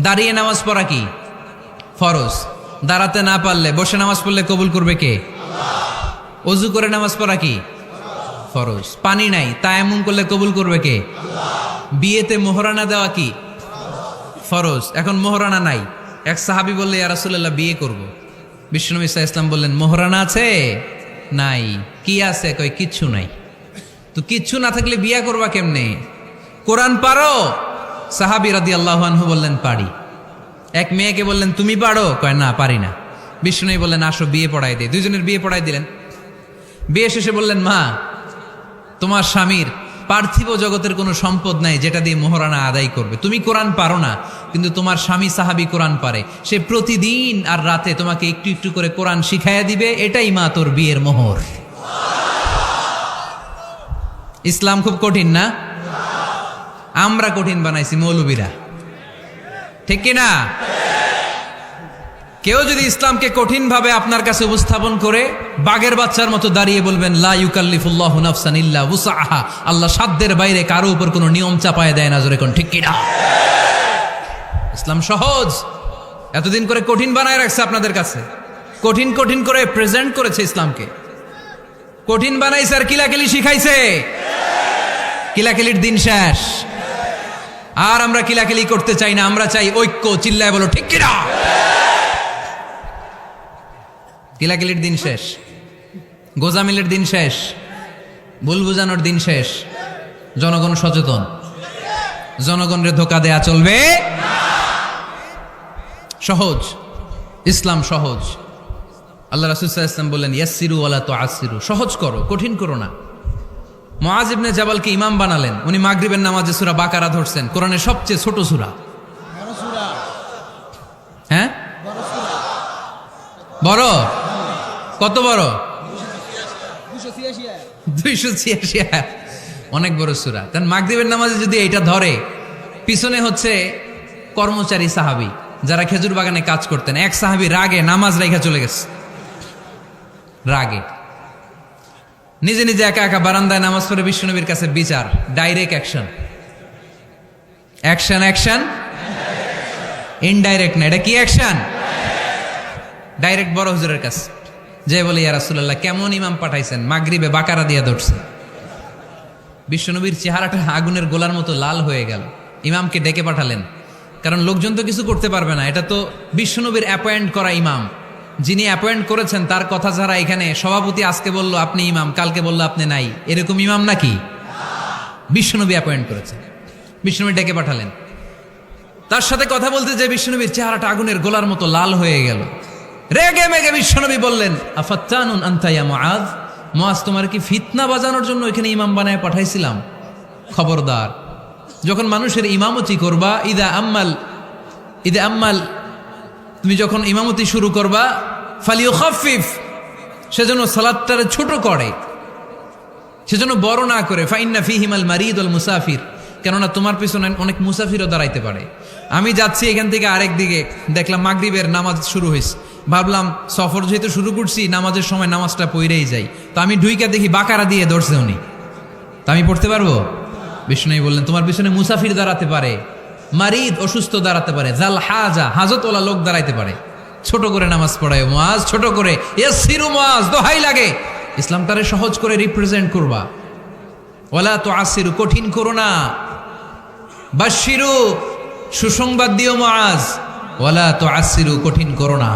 দাঁড়িয়ে নামাজ পড়া কি ফরজ, দাঁড়াতে না পারলে বসে নামাজ পড়লে কবুল করবে কে? অজু করে নামাজ পড়া কি ফরজ। পানি নাই, তায়াম্মুম করলে কবুল করবে কে? বিয়েতে মোহরানা দেওয়া কি ফরজ। এখন মোহরানা নাই, এক সাহাবী বললে ইয়া রাসূলুল্লাহ বিয়ে করব। বিশ্বনবী সাল্লাল্লাহু আলাইহি ওয়াসাল্লাম বললেন মোহরানা আছে? নাই। কি আছে? কয় কিচ্ছু নাই। তো কিচ্ছু না থাকলে বিয়ে করবা কেমনে? কোরআন পারো? সাহাবী রাদিয়াল্লাহু আনহু বললেন পারি। এক মেয়েকে বললেন তুমি পারো? কয় না পারি না। বিশ্বনবী বললেন আসো বিয়ে পড়াই দে। দুইজনের বিয়ে পড়াই দিলেন। বিয়ে শেষে বললেন মা, তোমার স্বামীর পার্থিব জগতের কোনো সম্পদ নাই যেটা দিয়ে মোহরানা আদায় করবে। তুমি কোরআন পারো না, কিন্তু তোমার স্বামী সাহাবী কোরআন পারে। সে প্রতিদিন আর রাতে তোমাকে একটু একটু করে কোরআন শিখাইয়া দিবে, এটাই মা তোর বিয়ের মোহর। ইসলাম খুব কঠিন না? আমরা কঠিন বানাইছি মৌলবীরা, ঠিক কিনা? কেউ যদি ইসলামকে কঠিন ভাবে আপনার কাছে উপস্থাপন করে বাঘের বাচ্চার মতো দাঁড়িয়ে বলবেন লা ইউকাল্লিফুল্লাহু নাফসান ইল্লা উসআহা, আল্লাহ সাধ্যের বাইরে কারো উপর কোনো নিয়ম চাপায় দেয় না, জোরে কোন ঠিক কিনা? ইসলাম সহজ, এতদিন করে কঠিন বানায় রাখছে আপনাদের কাছে, কঠিন কঠিন করে প্রেজেন্ট করেছে ইসলামকে, কঠিন বানাইছে আর কিলাকিলি শিখাইছে। কিলাকিলির দিন শেষ, আর আমরা কিলাকিলি করতে চাই না, আমরা চাই ঐক্য। চিল্লায় বলো ঠিক কিনা? কিলাকিলির দিন শেষ, গোজামিলের দিন শেষ, ভুল বুঝানোর দিন শেষ। জনগণ সচেতন, জনগণের ধোকা দেয়া চলবে। সহজ, ইসলাম সহজ। আল্লাহ রাসূল সাল্লাল্লাহু আলাইহি ওয়াসাল্লাম বললেন ইয়াসসিরু ওয়ালা তুআসসিরু, সহজ করো, কঠিন করো না। মুআজ ইবনে জাবালকে ইমাম বানালেন, উনি মাগরিবের নামাজে সূরা বাকারা ধরছেন, কোরআনের সবচেয়ে ছোট সূরা। হ্যাঁ বড়? কত বড়? 286 আয়াত, অনেক বড় সূরা। তার মাগরিবের নামাজে যদি এটা ধরে, পিছনে হচ্ছে কর্মচারী সাহাবী যারা খেজুর বাগানে কাজ করতেন। এক সাহাবী রাগে নামাজ রাইখা চলে গেছে, রাগে নিজে নিজে একা একা বারান্দায় নামাজ পড়ে বিশ্বনবীর কাছে বিচার। Direct action, action action, indirect না। এটা কি অ্যাকশন? ডাইরেক্ট বড় হুজুরের কাছে যে বলে ইয়া রাসূলুল্লাহ কেমন ইমাম পাঠাইছেন, মাগরিবে বাকারা দিয়া ধরছে। বিশ্বনবীর চেহারাটা আগুনের গোলার মতো লাল হয়ে গেল। ইমামকে ডেকে পাঠালেন, কারণ লোকজন তো কিছু করতে পারবে না, এটা তো বিশ্বনবীর অ্যাপয়েন্ট করা ইমাম। যিনি অ্যাপয়েন্ট করেছেন তার কথা ছাড়া এখানে সভাপতি আজকে বলল আপনি ইমাম, কালকে বলল আপনি নাই, এরকম ইমাম নাকি? বিশ্বনবী অ্যাপয়েন্ট করেছেন। বিশ্বনবী ডেকে পাঠালেন, তার সাথে কথা বলতে যে বিশ্বনবীর চেহারাটা আগুনের গোলার মতো লাল হয়ে গেল। রেগে মেগে বিশ্বনবী বললেন আফাত্তানুন আনতা ইয়া মুআজ, মুআজ তোমার কি ফিতনা বাজানোর জন্য এখানে ইমাম বানায় পাঠাইছিলাম? খবরদার, যখন মানুষের ইমামতি করবা, ইদা আম্মাল তুমি যখন ইমামতি শুরু করবা, ফালিউখাফিফ, সেজন্য সালাতটারে ছোট করে, সেজন্য বড় না করে। ফাইন্না ফিহিমাল মারিদ ওয়াল মুসাফির, কেননা তোমার পিছনে অনেক মুসাফিরও দাঁড়াইতে পারে। আমি যাচ্ছি এখান থেকে আরেক দিকে, দেখলাম মাগরিবের নামাজ শুরু হয়েছে, ভাবলাম সফর যেহেতু শুরু করছি নামাজের সময় নামাজটা পড়েই যাই, তো আমি ঢুইকা দেখি বাকারা দিয়ে ধরছে উনি, তা আমি পড়তে পারবো? বিষ্ণু বললেন তোমার পিছনে মুসাফির দাঁড়াতে পারে, মারিদ অসুস্থ দাঁড়াতে পারে, জাল হাজা হাজতওয়ালা লোক দাঁড়াইতে পারে। ছোট করে নামাজ পড়ায় মুআজ, ছোট করে। ইয়াসসিরু মুআজ, দোহাই লাগে ইসলামটারে সহজ করে রিপ্রেজেন্ট করবা। ওয়ালা তুআসসিরু, কঠিন করো না। বাশশিরু, সুসংবাদ দিও মুআজ, ওয়ালা তুআসসিরু, কঠিন করো না।